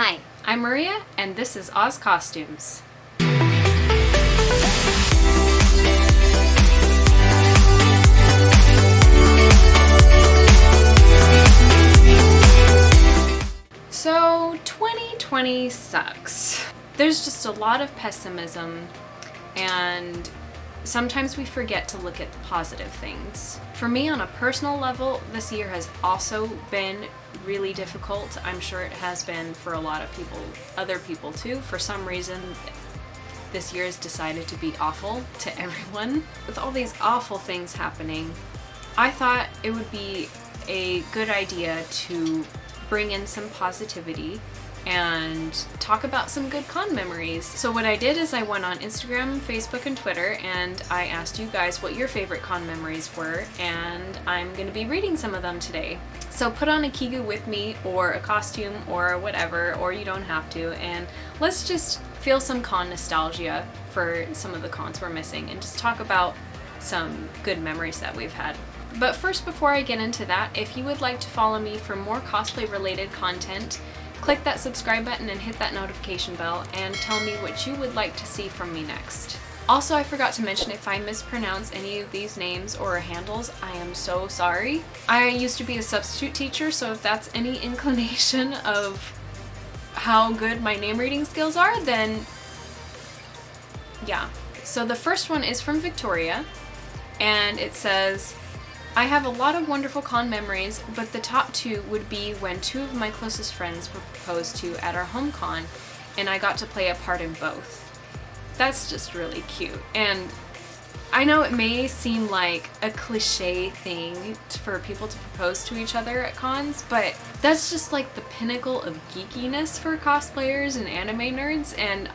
Hi, I'm Maria, and this is Oz Costumes. So, 2020 sucks. There's just a lot of pessimism, and sometimes we forget to look at the positive things. For me, on a personal level, this year has also been really difficult. I'm sure it has been for a lot of people, other people too. For some reason, this year has decided to be awful to everyone. With all these awful things happening, I thought it would be a good idea to bring in some positivity and talk about some good con memories. So what I did is I went on Instagram, Facebook, and Twitter, and I asked you guys what your favorite con memories were, and I'm gonna be reading some of them today. So put on a kigu with me, or a costume, or whatever, or you don't have to, and let's just feel some con nostalgia for some of the cons we're missing, and just talk about some good memories that we've had. But first, before I get into that, if you would like to follow me for more cosplay related content, click that subscribe button and hit that notification bell and tell me what you would like to see from me next. Also, I forgot to mention, if I mispronounce any of these names or handles, I am so sorry. I used to be a substitute teacher, so if that's any inclination of how good my name reading skills are, then yeah. So the first one is from Victoria, and it says, I have a lot of wonderful con memories, but the top two would be when two of my closest friends were proposed to at our home con, and I got to play a part in both. That's just really cute. And I know it may seem like a cliche thing for people to propose to each other at cons, but that's just like the pinnacle of geekiness for cosplayers and anime nerds, and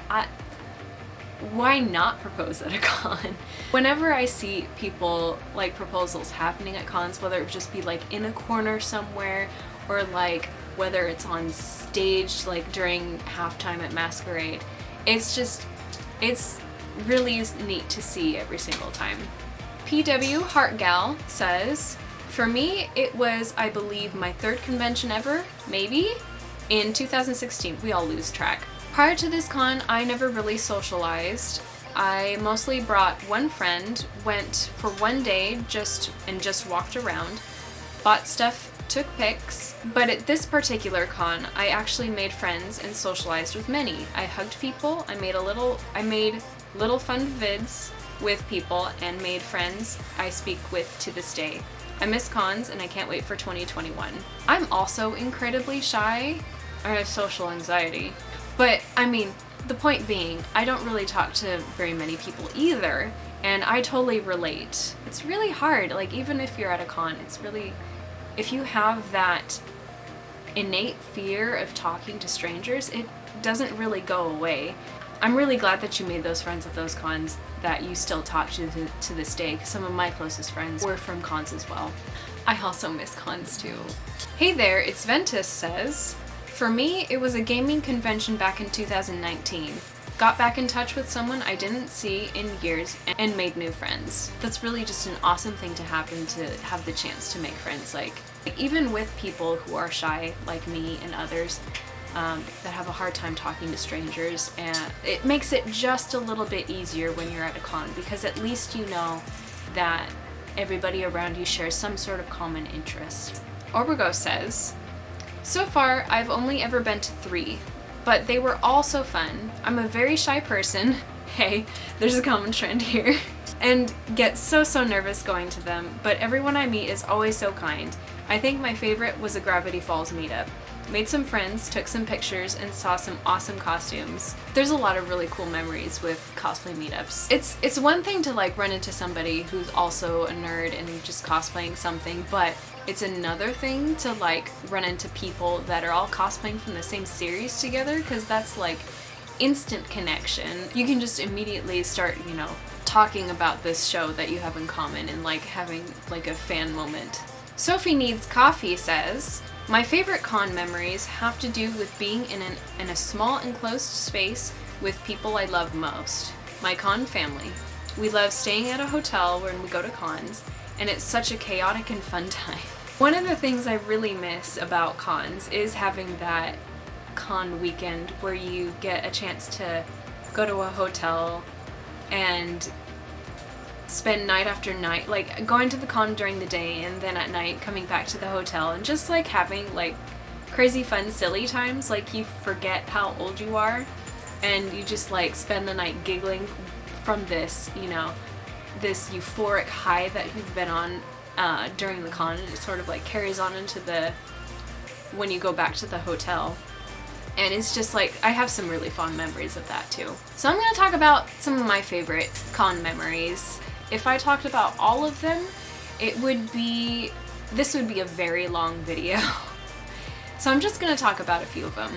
why not propose at a con? Whenever I see people, like, proposals happening at cons, whether it just be like in a corner somewhere, or like whether it's on stage like during halftime at Masquerade, it's really neat to see every single time. PW Heartgal says, for me it was, I believe, my third convention ever, maybe? In 2016, we all lose track. Prior to this con, I never really socialized. I mostly brought one friend, went for one day just walked around, bought stuff, took pics, but at this particular con, I actually made friends and socialized with many. I hugged people, I made little fun vids with people, and made friends I speak with to this day. I miss cons, and I can't wait for 2021. I'm also incredibly shy. I have social anxiety. But, I mean, the point being, I don't really talk to very many people either, and I totally relate. It's really hard, like, even if you're at a con, it's really, if you have that innate fear of talking to strangers, it doesn't really go away. I'm really glad that you made those friends at those cons that you still talk to this day, because some of my closest friends were from cons as well. I also miss cons too. Hey there, it's Ventus says, for me, it was a gaming convention back in 2019. Got back in touch with someone I didn't see in years and made new friends. That's really just an awesome thing to happen, to have the chance to make friends. Like even with people who are shy, like me and others, that have a hard time talking to strangers, and it makes it just a little bit easier when you're at a con, because at least you know that everybody around you shares some sort of common interest. Orbergo says, so far, I've only ever been to 3, but they were all so fun. I'm a very shy person, hey, there's a common trend here, and get so nervous going to them, but everyone I meet is always so kind. I think my favorite was a Gravity Falls meetup. Made some friends, took some pictures, and saw some awesome costumes. There's a lot of really cool memories with cosplay meetups. It's one thing to like run into somebody who's also a nerd and just cosplaying something, but it's another thing to like run into people that are all cosplaying from the same series together, because that's like instant connection. You can just immediately start, talking about this show that you have in common and like having like a fan moment. Sophie Needs Coffee says, my favorite con memories have to do with being in a small enclosed space with people I love most. My con family. We love staying at a hotel when we go to cons, and it's such a chaotic and fun time. One of the things I really miss about cons is having that con weekend where you get a chance to go to a hotel and spend night after night, like going to the con during the day and then at night coming back to the hotel and just like having like crazy fun silly times. Like you forget how old you are and you just like spend the night giggling from this, you know, this euphoric high that you've been on during the con, and it sort of like carries on into the when you go back to the hotel. And it's just like, I have some really fond memories of that too. So I'm going to talk about some of my favorite con memories. If I talked about all of them, this would be a very long video. So I'm just going to talk about a few of them.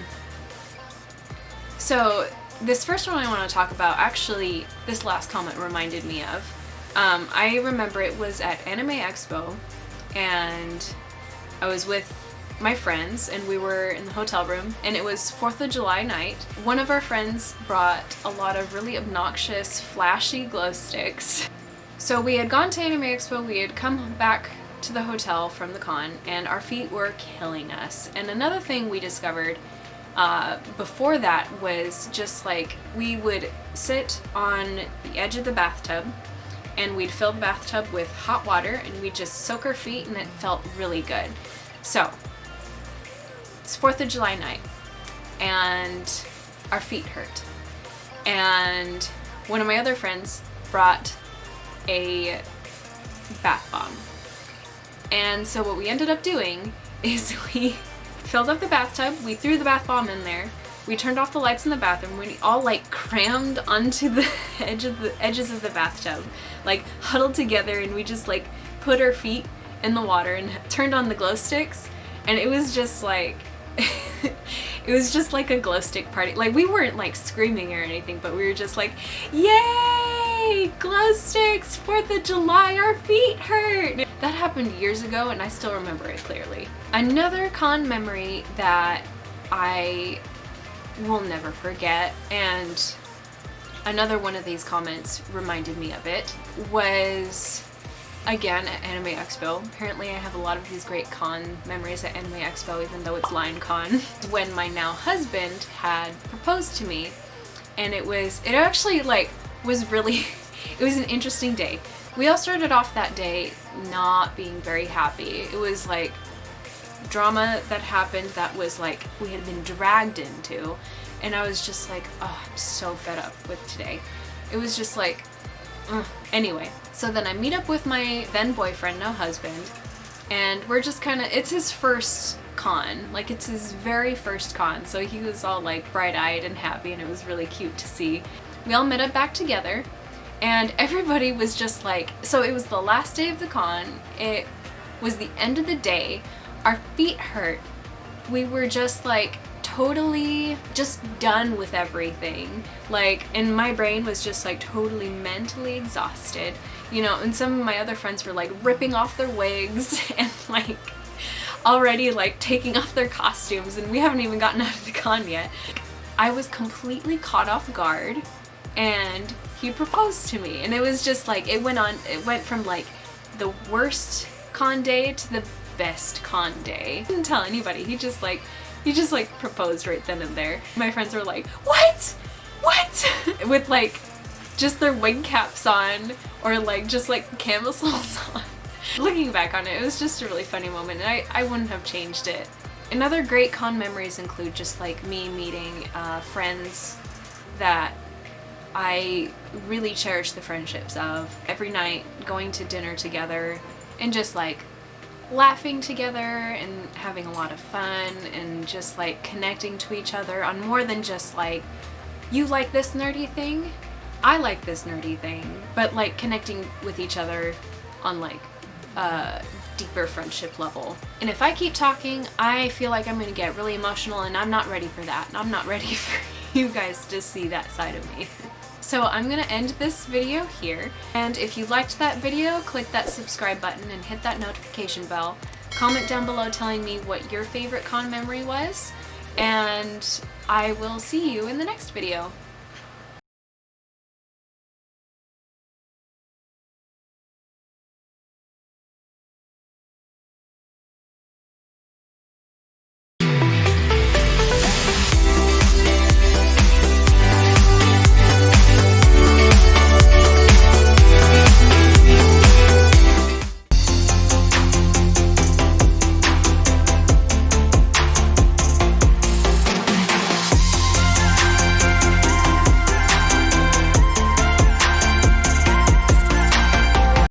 So this first one I want to talk about, actually, this last comment reminded me of. I remember it was at Anime Expo, and I was with my friends and we were in the hotel room, and it was 4th of July night. One of our friends brought a lot of really obnoxious flashy glow sticks. So we had gone to Anime Expo, we had come back to the hotel from the con, and our feet were killing us. And another thing we discovered before that was just like, we would sit on the edge of the bathtub and we'd fill the bathtub with hot water and we'd just soak our feet, and it felt really good. So it's 4th of July night and our feet hurt, and one of my other friends brought a bath bomb. And so what we ended up doing is we filled up the bathtub, we threw the bath bomb in there, we turned off the lights in the bathroom, we all like crammed onto the edges of the bathtub, like huddled together, and we just like put our feet in the water and turned on the glow sticks, and it was just like it was just like a glow stick party. Like, we weren't like screaming or anything, but we were just like, yay, glow sticks, 4th of July, our feet hurt. That happened years ago and I still remember it clearly. Another con memory that I will never forget, and another one of these comments reminded me of it, was again at Anime Expo. Apparently I have a lot of these great con memories at Anime Expo, even though it's Line Con. When my now husband had proposed to me, and it actually like was really, it was an interesting day. We all started off that day not being very happy. It was like drama that happened that was like we had been dragged into, and I was just like, oh, I'm so fed up with today. It was just like, anyway. So then I meet up with my then boyfriend, now husband, and we're just kind of, it's his first con, like it's his very first con, so he was all like bright-eyed and happy, and it was really cute to see. We all met up back together, and everybody was just like, so it was the last day of the con, it was the end of the day, our feet hurt, we were just like totally just done with everything, like, and my brain was just like totally mentally exhausted, you know, and some of my other friends were like ripping off their wigs and like already like taking off their costumes, and we haven't even gotten out of the con yet. I was completely caught off guard, and he proposed to me, and it was just like, it went from like the worst con day to the best con day. I didn't tell anybody, he just like proposed right then and there. My friends were like, what? With like just their wig caps on, or like just like camisoles on. Looking back on it, it was just a really funny moment, and I wouldn't have changed it. And other great con memories include just like me meeting friends that I really cherish the friendships of. Every night going to dinner together and just like laughing together and having a lot of fun, and just like connecting to each other on more than just like, you like this nerdy thing, I like this nerdy thing, but like connecting with each other on like a deeper friendship level. And if I keep talking, I feel like I'm gonna get really emotional, and I'm not ready for that. I'm not ready for you guys to see that side of me. So I'm gonna end this video here, and if you liked that video, click that subscribe button and hit that notification bell. Comment down below telling me what your favorite con memory was, and I will see you in the next video.